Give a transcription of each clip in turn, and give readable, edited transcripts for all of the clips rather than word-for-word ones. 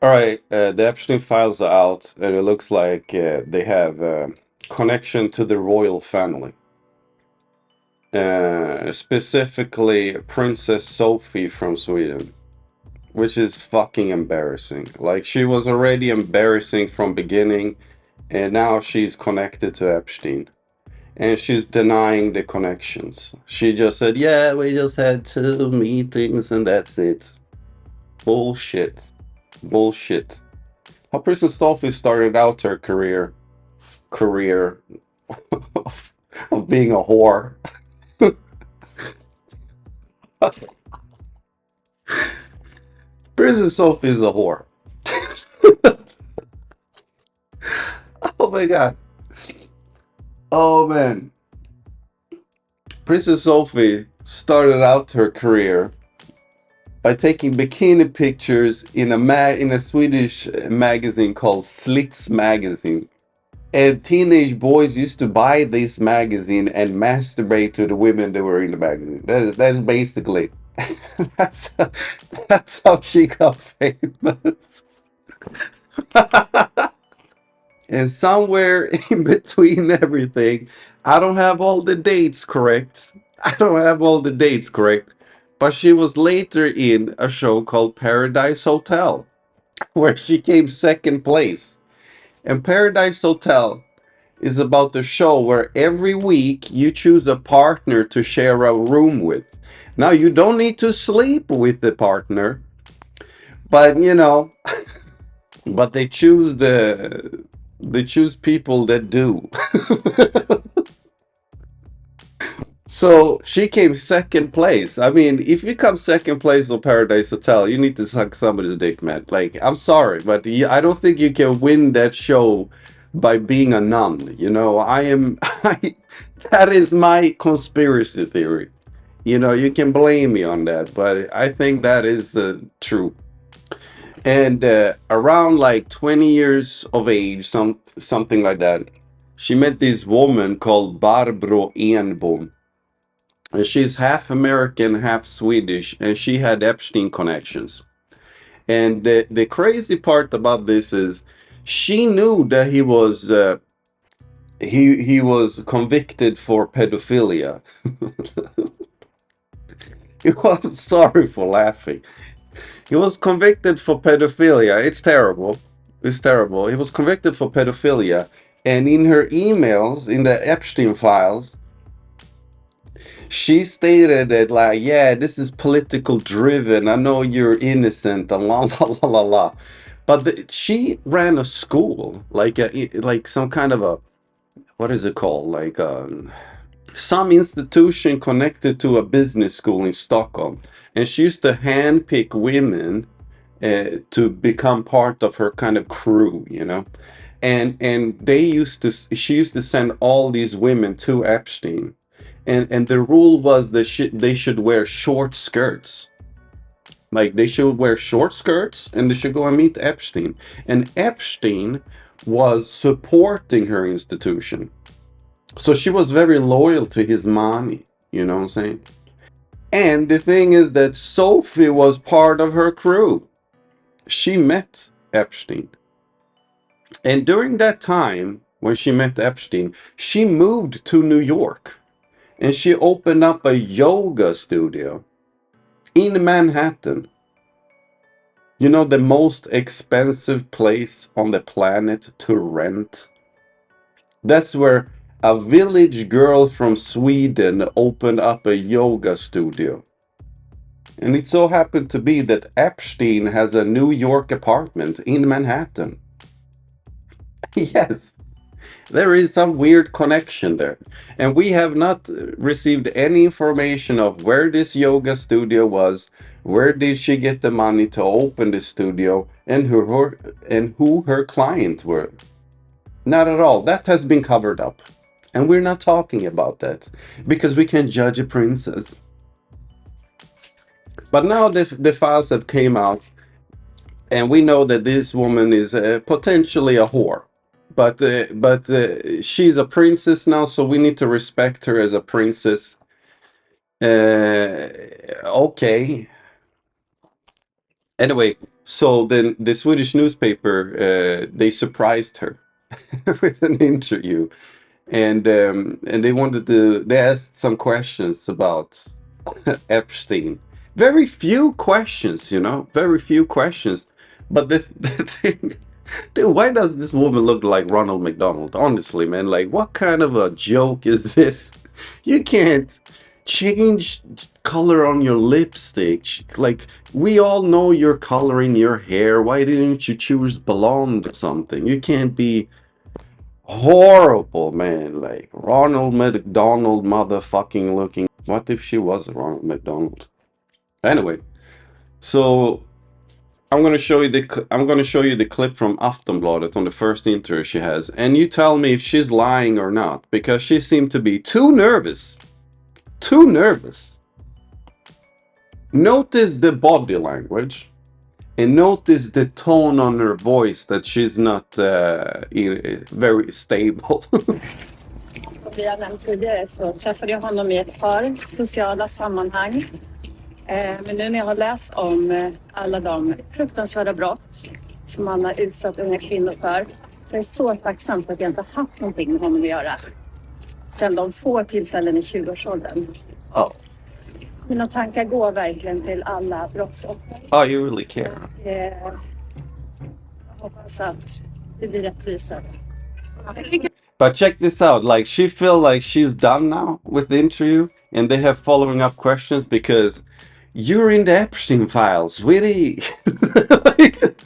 All right, the Epstein files are out, and it looks like they have connection to the royal family. Specifically Princess Sophie from Sweden, which is fucking embarrassing. Like, she was already embarrassing from beginning, and now she's connected to Epstein. And she's denying the connections. She just said, yeah, we just had two meetings and that's it. Bullshit. Bullshit. How Princess Sophie started out her career of being a whore. Princess Sophie is a whore. Oh my god. Oh man. Princess Sophie started out her career by taking bikini pictures in a Swedish magazine called Slits magazine. And teenage boys used to buy this magazine and masturbate to the women that were in the magazine. That's basically that's that's how she got famous. And somewhere in between everything, I don't have all the dates correct. I don't have all the dates correct. But she was later in a show called Paradise Hotel, where she came second place. And Paradise Hotel is about the show where every week you choose a partner to share a room with. Now, you don't need to sleep with the partner, but but they choose people that do. So she came second place. I mean, if you come second place on Paradise Hotel, you need to suck somebody's dick, man. Like, I'm sorry, but I don't think you can win that show by being a nun. I am, that is my conspiracy theory. You can blame me on that, but I think that is true. And around like 20 years of age, something like that, she met this woman called Barbro Enbom. And she's half American, half Swedish, and she had Epstein connections. And the crazy part about this is she knew that he was convicted for pedophilia. He was sorry for laughing. He was convicted for pedophilia. It's terrible. It's terrible. He was convicted for pedophilia. And in her emails, in the Epstein files, she stated that, like, yeah, this is political driven. I know you're innocent, and la la la la la. But she ran a school, like some kind of a, what is it called? Like some institution connected to a business school in Stockholm. And she used to handpick women to become part of her kind of crew. And she used to send all these women to Epstein, and the rule was that they should wear short skirts. Like, they should wear short skirts and they should go and meet Epstein. And Epstein was supporting her institution. So she was very loyal to his mommy, you know what I'm saying? And the thing is that Sophie was part of her crew. She met Epstein. And during that time, when she met Epstein, she moved to New York and she opened up a yoga studio in Manhattan. The most expensive place on the planet to rent. That's where a village girl from Sweden opened up a yoga studio. And it so happened to be that Epstein has a New York apartment in Manhattan. Yes, there is some weird connection there. And we have not received any information of where this yoga studio was, where did she get the money to open the studio, and who her clients were. Not at all. That has been covered up. And we're not talking about that because we can judge a princess. But now the files have came out, and we know that this woman is potentially a whore. But she's a princess now, so we need to respect her as a princess. Okay. Anyway, So then the Swedish newspaper, they surprised her with an interview, and they asked some questions about Epstein. Very few questions, very few questions. But the thing, dude, why does this woman look like Ronald McDonald? Honestly, man, like, what kind of a joke is this? You can't change color on your lipstick. Like, we all know you're coloring your hair. Why didn't you choose blonde or something? You can't be horrible, man. Like, Ronald McDonald motherfucking looking. What if she was Ronald McDonald? Anyway, so I'm gonna show you the clip from Aftonbladet on the first interview she has, and you tell me if she's lying or not, because she seemed to be too nervous. Too nervous. Notice the body language, and notice the tone on her voice that she's not very stable. Som vi har nämnt tidigare så träffade jag honom i ett par sociala sammanhang. Men nu när jag har läst om alla de fruktansvärda brott som han har utsatt unga kvinnor för, så är jag så tacksam för att jag inte haft någonting med honom att göra. Sen de få tillfällen i 20-årsåldern. Oh. Mina tankar går verkligen till alla brottsoffer. Oh, you really care. Jag hoppas att det blir rättvisa. But check this out, like, she feel like she's done now with the interview, and they have following up questions because you're in the Epstein files, sweetie. Like,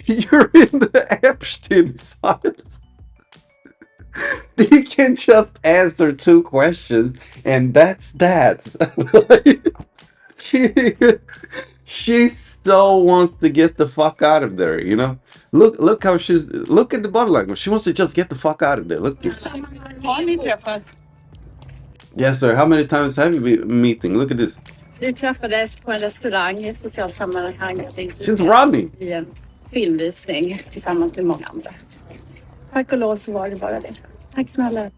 you're in the Epstein files. You can just answer 2 questions, and that's that. She so wants to get the fuck out of there, Look how look at the body language. She wants to just get the fuck out of there. Look. Har ni träffat? Yes, sir. How many times have you been meeting? Look at this. Vi träffades på en restaurang i ett socialt sammanhang. She's running. I en filmvisning tillsammans med många andra. Tack och lov så var det bara det. Tack snälla.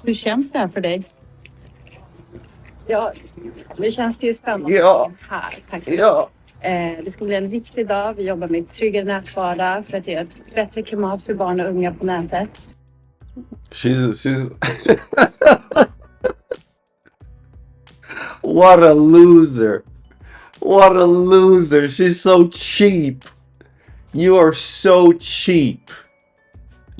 Hur känns det här för dig? Ja, det känns ju spännande. Ja. Här, tack. Ja. Det ska bli en viktig dag. Vi jobbar med tryggare nätvardag för att ge ett bättre klimat för barn och unga på nätet. She's What a loser. What a loser. She's so cheap. You are so cheap.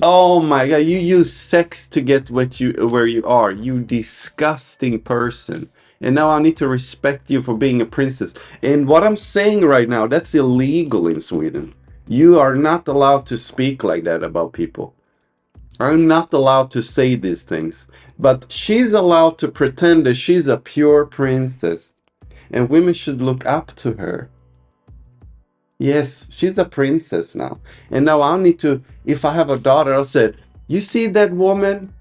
Oh my god, you use sex to get where you are, you disgusting person. And now I need to respect you for being a princess. And what I'm saying right now, that's illegal in Sweden. You are not allowed to speak like that about people. I'm not allowed to say these things. But she's allowed to pretend that she's a pure princess. And women should look up to her. Yes, she's a princess now. And now I need to, if I have a daughter, I'll say, you see that woman?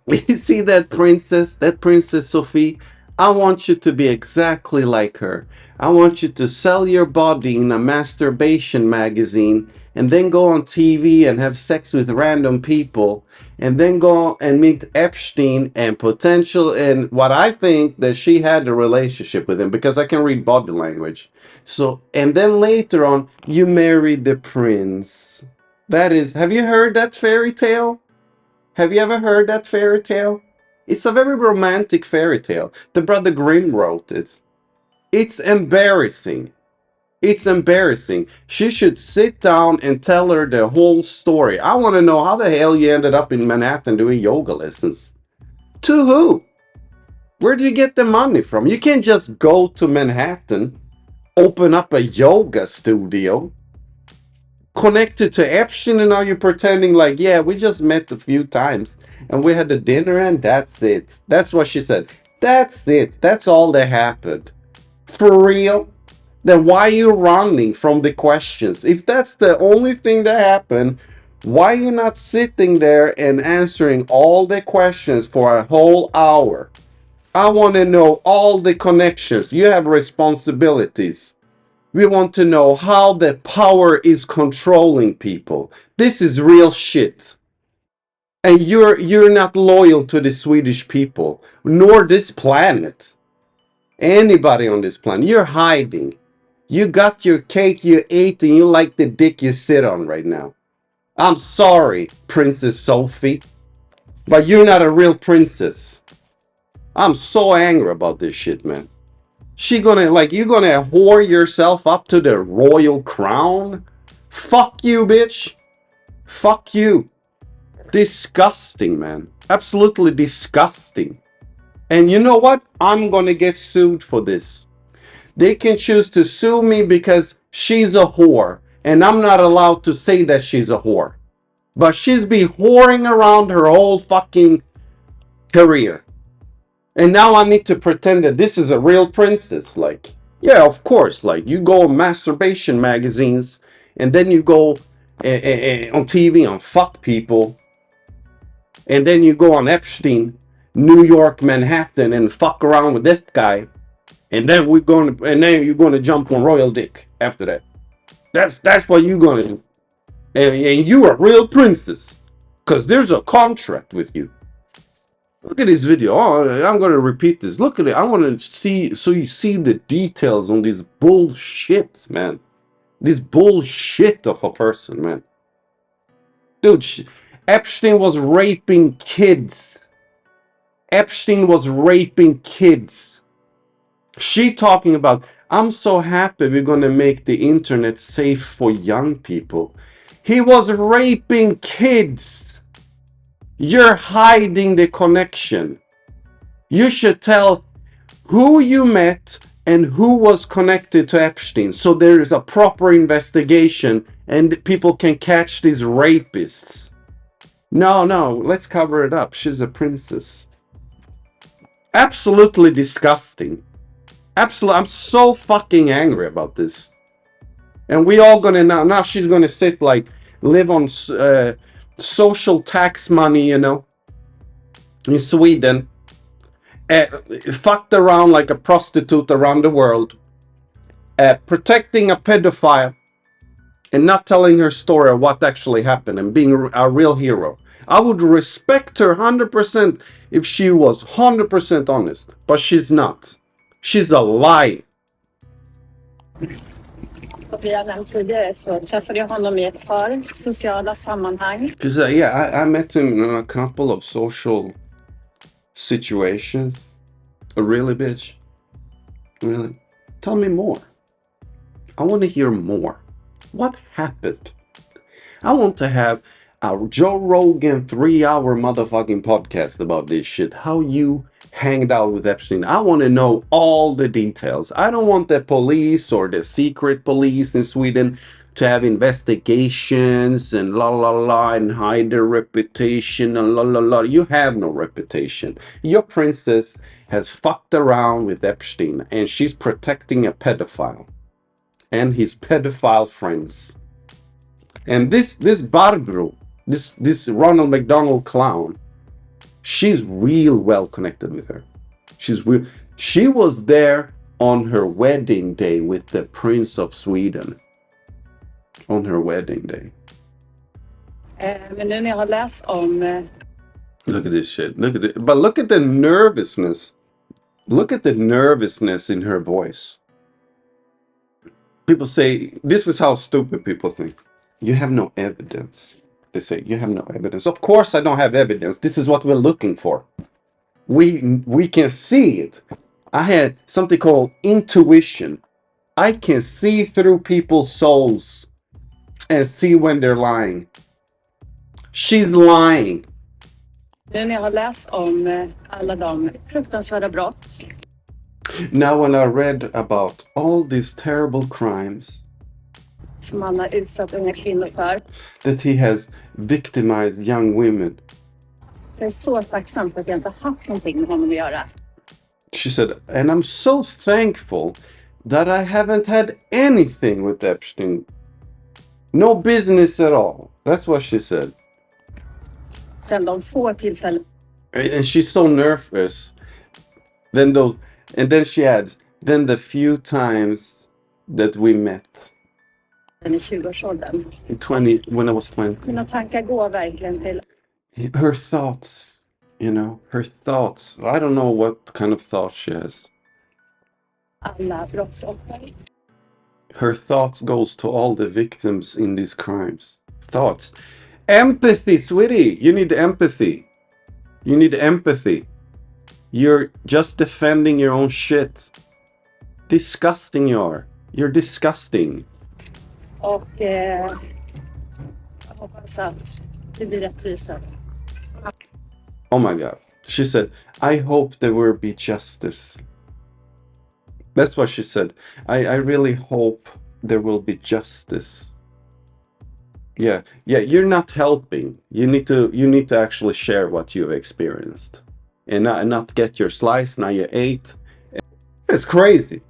You see that Princess Sofia? I want you to be exactly like her. I want you to sell your body in a masturbation magazine and then go on TV and have sex with random people and then go and meet Epstein and what I think that she had a relationship with him because I can read body language. So, and then later on, you married the prince. Have you heard that fairy tale? Have you ever heard that fairy tale? It's a very romantic fairy tale. The Brother Grimm wrote it. It's embarrassing. It's embarrassing. She should sit down and tell her the whole story. I want to know how the hell you ended up in Manhattan doing yoga lessons. To who? Where do you get the money from? You can't just go to Manhattan, open up a yoga studio, connected to Epstein, and now you're pretending like, yeah, we just met a few times and we had a dinner and that's it. That's what she said. That's it. That's all that happened. For real? Then why are you running from the questions? If that's the only thing that happened, why are you not sitting there and answering all the questions for a whole hour? I want to know all the connections. You have responsibilities. We want to know how the power is controlling people. This is real shit. And you're not loyal to the Swedish people, nor this planet. Anybody on this planet. You're hiding. You got your cake you ate and you like the dick you sit on right now. I'm sorry, Princess Sophie, but you're not a real princess. I'm so angry about this shit, man. She gonna, like, you gonna whore yourself up to the royal crown? Fuck you, bitch. Fuck you. Disgusting, man. Absolutely disgusting. And you know what? I'm gonna get sued for this. They can choose to sue me because she's a whore, and I'm not allowed to say that she's a whore. But she's been whoring around her whole fucking career. And now I need to pretend that this is a real princess. Like, yeah, of course. Like, you go on masturbation magazines, and then you go on TV and fuck people, and then you go on Epstein, New York, Manhattan, and fuck around with this guy, and then you're gonna jump on Royal Dick after that. That's what you're gonna do, and you're a real princess, cause there's a contract with you. Look at this video. Oh, I'm gonna repeat this. Look at it. I want to see, so you see the details on this bullshit, man. This bullshit of a person, man. Dude, Epstein was raping kids. Epstein was raping kids. She talking about, I'm so happy we're gonna make the internet safe for young people. He was raping kids. You're hiding the connection. You should tell who you met and who was connected to Epstein, so there is a proper investigation and people can catch these rapists. No, let's cover it up. She's a princess. Absolutely disgusting. Absolutely, I'm so fucking angry about this. And we all gonna now she's gonna sit, like, live on social tax money, you know, in Sweden, fucked around like a prostitute around the world, protecting a pedophile, and not telling her story of what actually happened and being a real hero. I would respect her 100% if she was 100% honest, but she's not. She's a lie. Sofia nämnt tidigare så träffade jag honom i ett par sociala sammanhang. Because I met him in a couple of social situations. Really, bitch? Really? Tell me more. I want to hear more. What happened? I want to have a Joe Rogan 3-hour motherfucking podcast about this shit. How you hanged out with Epstein. I want to know all the details. I don't want the police or the secret police in Sweden to have investigations and la la la and hide their reputation and la la la. You have no reputation. Your princess has fucked around with Epstein and she's protecting a pedophile and his pedophile friends. And this Barbro, this Ronald McDonald clown, she's real well connected with her. She was there on her wedding day with the Prince of Sweden. On her wedding day. Men nu när jag har läst om... Look at this shit. Look at it. But look at the nervousness. Look at the nervousness in her voice. People say, this is how stupid people think. You have no evidence. They say, you have no evidence. Of course I don't have evidence. This is what we're looking for. We can see it. I had something called intuition. I can see through people's souls and see when they're lying. She's lying. Nu när jag har läst om alla de fruktansvärda brott. Now when I read about all these terrible crimes Som han har utsatt unga kvinnor för. that he has victimized young women. Så jag är så tacksam för att jag inte haft någonting med honom att göra. She said, and I'm so thankful that I haven't had anything with Epstein. No business at all. That's what she said. Sen de få tillfällen. And she's so nervous. And then she adds, then the few times that we met. I 20-årsåldern. When I was 20. Mina tankar går verkligen till... Her thoughts, her thoughts. I don't know what kind of thoughts she has. alla brottsoffer. Her thoughts goes to all the victims in these crimes. Thoughts. Empathy, sweetie. You need empathy. You need empathy. You're just defending your own shit. Disgusting you are. You're disgusting. Och jag hoppas att det blir rättvisa. Oh my God. She said, I hope there will be justice. That's what she said. I really hope there will be justice. Yeah, you're not helping. You need to actually share what you've experienced. And not get your slice, now you ate. It's crazy.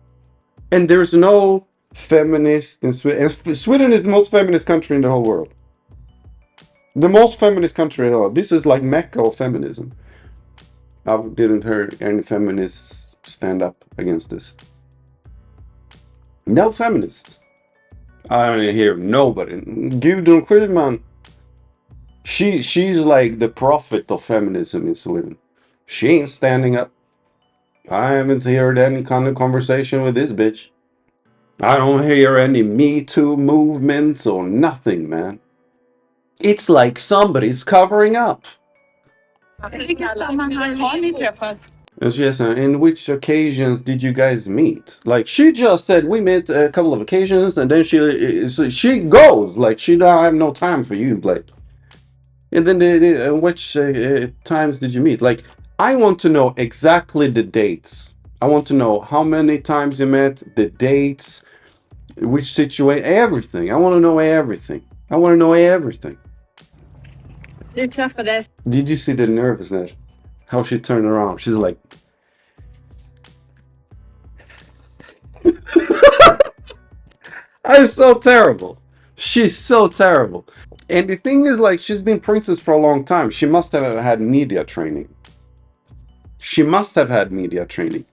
And there's no feminist in Sweden. And Sweden is the most feminist country in the whole world. The most feminist country in the world. This is like Mecca of feminism. I didn't hear any feminists stand up against this. No feminists. I don't hear nobody. Gudrun Schyman. She's like the prophet of feminism in Sweden. She ain't standing up. I haven't heard any kind of conversation with this bitch. I don't hear any Me Too movements or nothing, man. It's like somebody's covering up. Vilka sammanhang har ni träffat? And she asked, in which occasions did you guys meet? Like, she just said we met a couple of occasions, and then she goes like she don't have no time for you, like. And then which times did you meet? Like, I want to know exactly the dates. I want to know how many times you met, the dates, which situation, everything. I want to know everything. I want to know everything. Vi träffades. Did you see the nervousness? How she turned around? She's like, I'm so terrible. She's so terrible. And the thing is, like, she's been princess for a long time. She must have had media training. She must have had media training.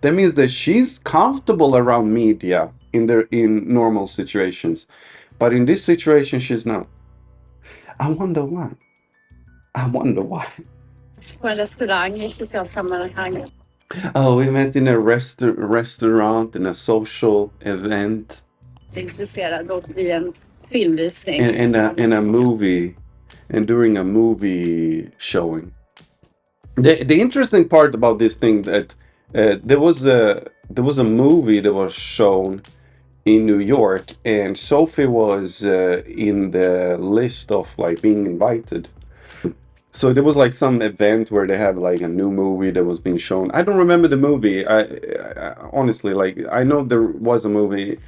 That means that she's comfortable around media in normal situations. But in this situation, she's not. I wonder why. I wonder why. På en restaurang i socialt sammanhang. Oh, we met in a restaurant, in a social event. Intresserad och vid en filmvisning. In a movie, and during a movie showing. The interesting part about this thing that there was a movie that was shown in New York, and Sophie was in the list of like being invited. So there was like some event where they had like a new movie that was being shown. I don't remember the movie. I honestly, like, I know there was a movie,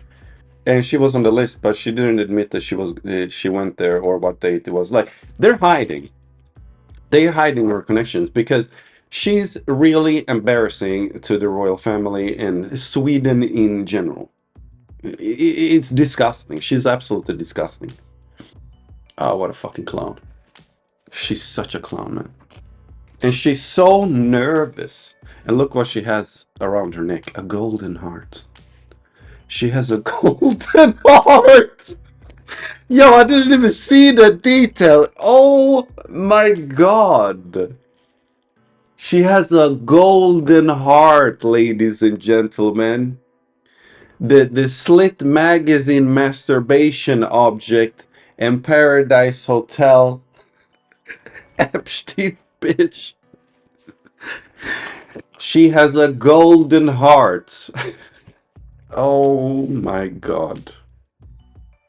and she was on the list, but she didn't admit that she went there or what date it was. Like, they're hiding her connections because she's really embarrassing to the royal family and Sweden in general. It's disgusting. She's absolutely disgusting. Oh, what a fucking clown. She's such a clown, man. And she's so nervous. And look what she has around her neck. A golden heart. She has a golden heart. Yo, I didn't even see the detail. Oh my God. She has a golden heart, ladies and gentlemen. The Slit magazine masturbation object and Paradise Hotel Epstein bitch. She has a golden heart. Oh my God.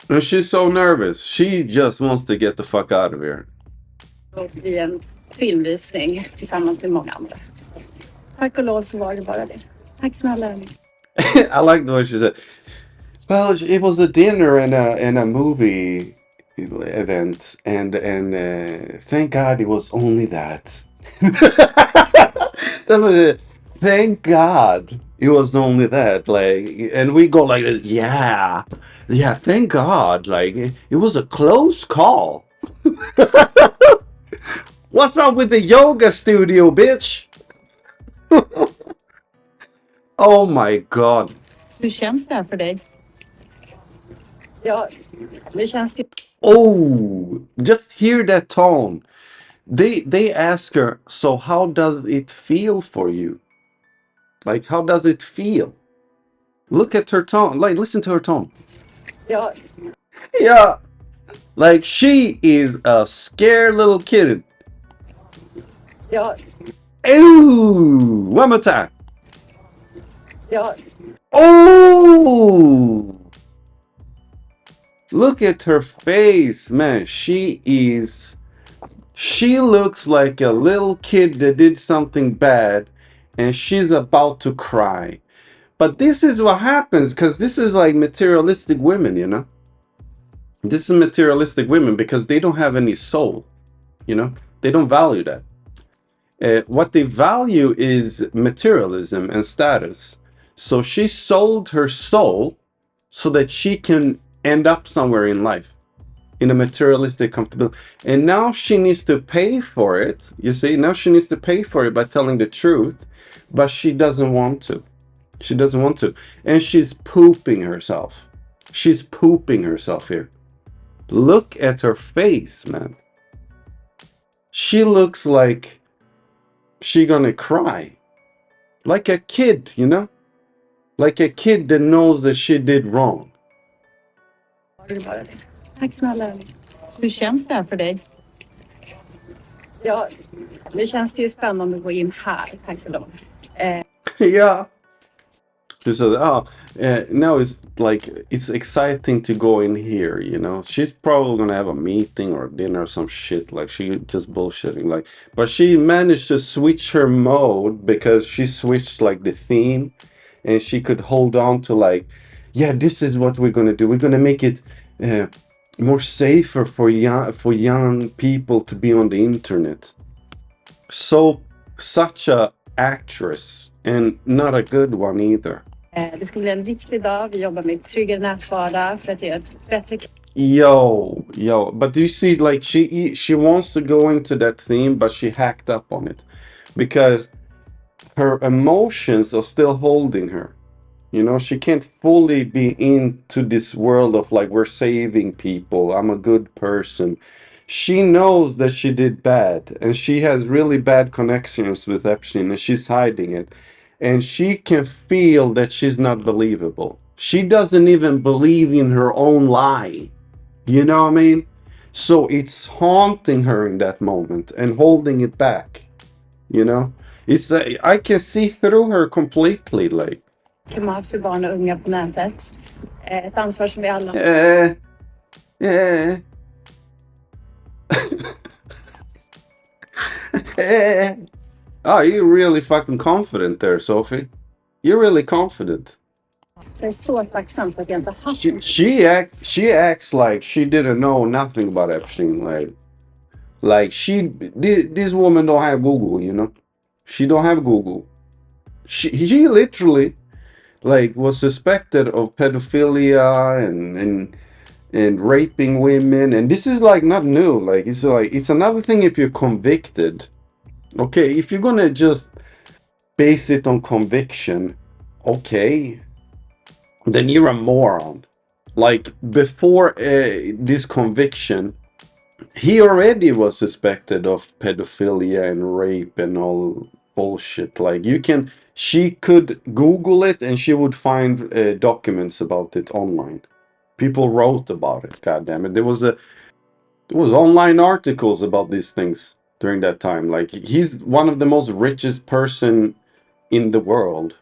And she's so nervous. She just wants to get the fuck out of here. Och vid en filmvisning tillsammans med många andra. Tack och lov så var det bara det. Tack snälla. I like the way she said, well, it was a dinner and a movie event, and thank God it was only that. That was it. Thank God it was only that. Like, and we go like, yeah, thank God. Like, it was a close call. What's up with the yoga studio, bitch? Oh my God. Hur känns det här för dig? Ja, det känns till... Oh, just hear that tone. They ask her, so how does it feel for you? Like, how does it feel? Look at her tone. Like, listen to her tone. Ja, Yeah, like she is a scared little kid. ja, Ooh, one more time. ja, Oh, look at her face, man. She looks like a little kid that did something bad and she's about to cry. But this is what happens because this is like materialistic women, you know? This is materialistic women because they don't have any soul, you know? They don't value that. What they value is materialism and status. So she sold her soul so that she can end up somewhere in life in a materialistic comfortability. And now she needs to pay for it. You see, now she needs to pay for it by telling the truth, but she doesn't want to. She doesn't want to. And she's pooping herself. She's pooping herself here. Look at her face, man. She looks like she gonna cry. Like a kid, you know? Like a kid that knows that she did wrong. det var det. Tack snälla. Hur känns det här för dig? Ja, det känns ju spännande att gå in här, tack och lov. Yeah. She said, "Oh, now it's like it's exciting to go in here." You know, she's probably gonna have a meeting or dinner or some shit. Like she just bullshitting. Like, but she managed to switch her mode because she switched like the theme, and she could hold on to like, yeah, this is what we're gonna do. We're gonna make it more safer for young people to be on the internet. So such a actress and not a good one either. Det ska bli en viktig dag. Vi jobbar med tryggare nätvardag för att ge ett bättre... Yo, but do you see, like she wants to go into that theme, but she hacked up on it because her emotions are still holding her. You know, she can't fully be into this world of like, we're saving people, I'm a good person. She knows that she did bad and she has really bad connections with Epstein and she's hiding it. And she can feel that she's not believable. She doesn't even believe in her own lie. You know what I mean? So it's haunting her in that moment and holding it back. You know? It's I can see through her completely, like. Klimat för barn och unga på nätet. Ett ansvar som vi alla... Oh, you're really fucking confident there, Sophie. You're really confident. Så jag är så tacksam för att jag inte haft... She acts like she didn't know nothing about Epstein. Like this woman don't have Google, you know. She don't have Google. She literally like was suspected of pedophilia and raping women, and this is like not new. Like it's another thing if you're convicted. Okay, if you're gonna just base it on conviction, okay, then you're a moron. Like before this conviction, he already was suspected of pedophilia and rape and all bullshit. Like she could Google it and she would find documents about it online. People wrote about it. God damn it! There was online articles about these things during that time. Like he's one of the most richest person in the world.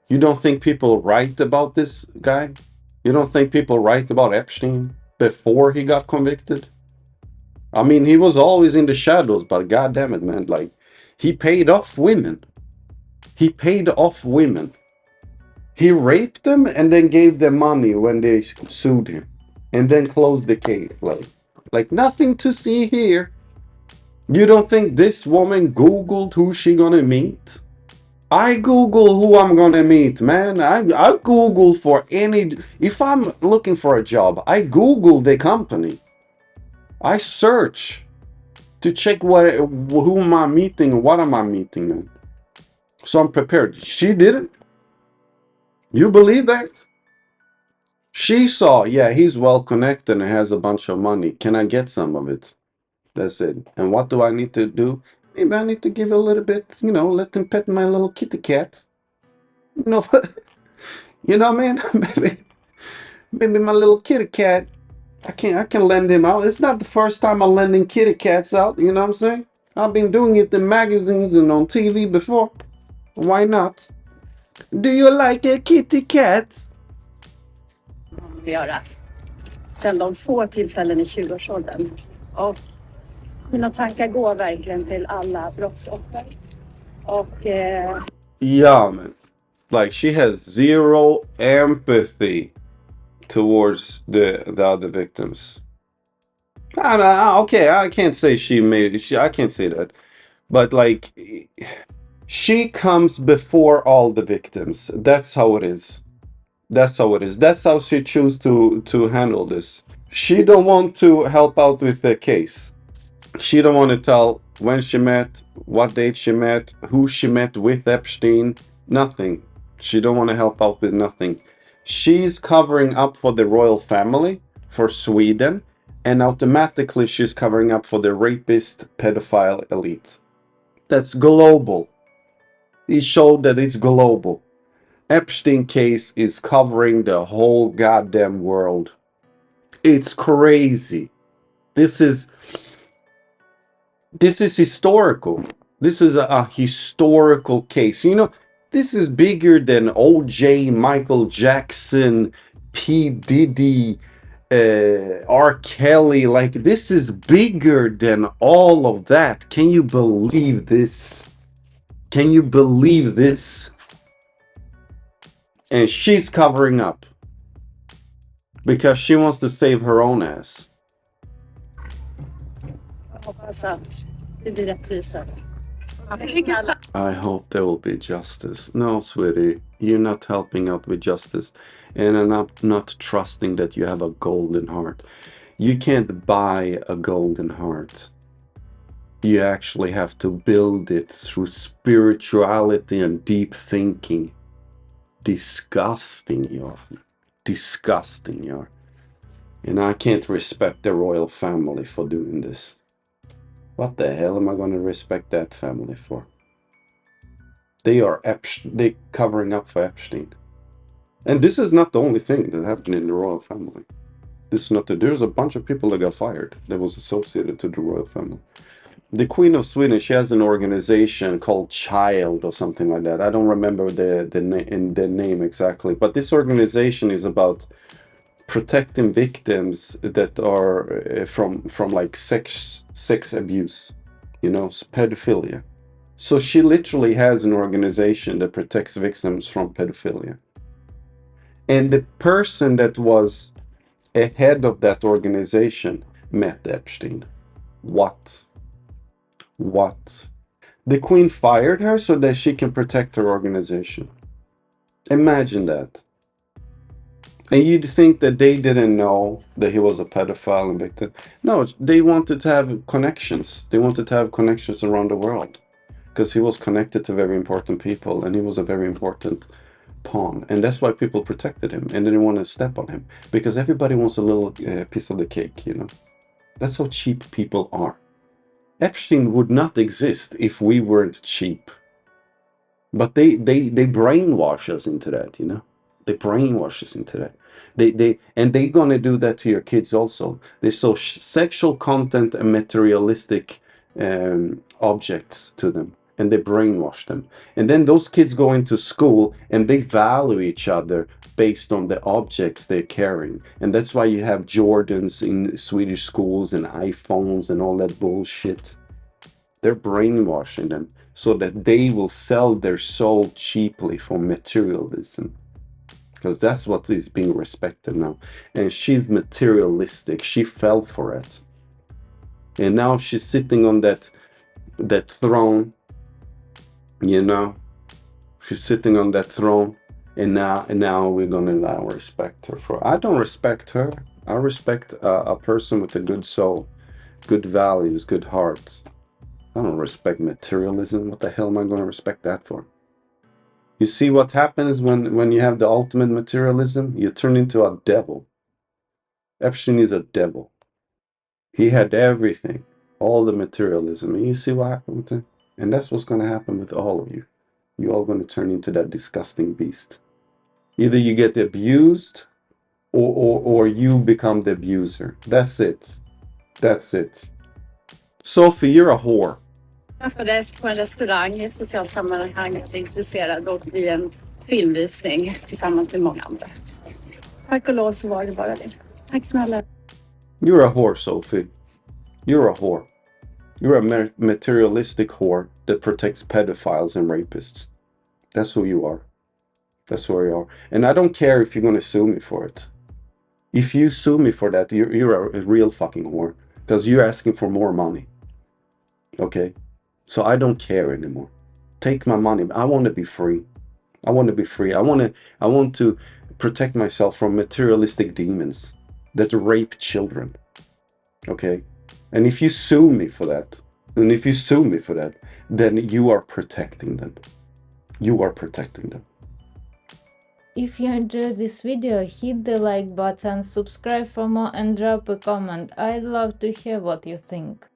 You don't think people write about this guy? You don't think people write about Epstein before he got convicted? I mean, he was always in the shadows, but god damn it, man, like he paid off women. He paid off women. He raped them and then gave them money when they sued him, and then closed the case. Like nothing to see here. You don't think this woman Googled who she gonna meet? I Google who I'm gonna meet, man. I Google for any... If I'm looking for a job, I Google the company. I search to check who am I meeting, what am I meeting, man. So I'm prepared. She didn't. You believe that? She saw, yeah, he's well connected and has a bunch of money. Can I get some of it? That's it. And what do I need to do? Maybe I need to give a little bit, let them pet my little kitty cat. You know, man. maybe my little kitty cat. I can lend him out. It's not the first time I'm lending kitty cats out. You know what I'm saying? I've been doing it in magazines and on TV before. Why not? Do you like a kitty cat? Göra. Sen de få tillfällen i 20-årsåldern. Och mina tankar går verkligen till alla brottsoffer. Och Yeah, man. Like she has zero empathy towards the other victims. Okay, I can't say I can't say that. But like she comes before all the victims. That's how it is. That's how it is. That's how she choose to handle this. She don't want to help out with the case. She don't want to tell when she met, what date she met, who she met with Epstein, nothing. She don't want to help out with nothing. She's covering up for the royal family, for Sweden, and automatically she's covering up for the rapist pedophile elite. That's global. It showed that it's global. Epstein case is covering the whole goddamn world. It's crazy. This is historical. This is a historical case. This is bigger than OJ, Michael Jackson, P. Diddy, R. Kelly. Like, this is bigger than all of that. Can you believe this? Can you believe this? And she's covering up because she wants to save her own ass. jag hoppas att det blir rättvisa. I hope there will be justice. No, sweetie, you're not helping out with justice. And I'm not trusting that you have a golden heart. You can't buy a golden heart. You actually have to build it through spirituality and deep thinking. Disgusting you are. Disgusting you are. And I can't respect the royal family for doing this. What the hell am I going to respect that family for? They covering up for Epstein. And this is not the only thing that happened in the royal family. There's a bunch of people that got fired that was associated to the royal family. The Queen of Sweden, she has an organization called Child or something like that. I don't remember the name exactly, but this organization is about protecting victims that are from like sex abuse, pedophilia. So she literally has an organization that protects victims from pedophilia. And the person that was ahead of that organization met Epstein. What? The Queen fired her so that she can protect her organization. Imagine that. And you'd think that they didn't know that he was a pedophile and victim. No, they wanted to have connections. They wanted to have connections around the world. Because he was connected to very important people and he was a very important pawn. And that's why people protected him and didn't want to step on him. Because everybody wants a little piece of the cake, That's how cheap people are. Epstein would not exist if we weren't cheap. But they brainwash us into that, They brainwash us into that. They're gonna do that to your kids also. They show sexual content and materialistic objects to them, and they brainwash them. And then those kids go into school and they value each other based on the objects they're carrying. And that's why you have Jordans in Swedish schools and iPhones and all that bullshit. They're brainwashing them so that they will sell their soul cheaply for materialism. Because that's what is being respected now. And she's materialistic. She fell for it. And now she's sitting on that throne, She's sitting on that throne. And now we're gonna now respect her for. I don't respect her. I respect a person with a good soul, good values, good heart. I don't respect materialism. What the hell am I gonna respect that for? You see what happens when you have the ultimate materialism? You turn into a devil. Epstein is a devil. He had everything. All the materialism. And you see what happened with it? And that's what's going to happen with all of you. You're all going to turn into that disgusting beast. Either you get abused or you become the abuser. That's it. That's it. Sophie, you're a whore. Jag träffades på en restaurang i ett socialt sammanhang. Jag är intresserad och vid en filmvisning tillsammans med många andra. Tack och lov så var det bara det. Tack snälla. You're a whore, Sophie. You're a whore. You're a materialistic whore that protects pedophiles and rapists. That's who you are. That's who you are. And I don't care if you're going to sue me for it. If you sue me for that, you're a real fucking whore. Because you're asking for more money. Okay? So I don't care anymore. Take my money. I want to be free. I want to be free. I want to protect myself from materialistic demons that rape children. Okay? And if you sue me for that, then you are protecting them. You are protecting them. If you enjoyed this video, hit the like button, subscribe for more and drop a comment. I'd love to hear what you think.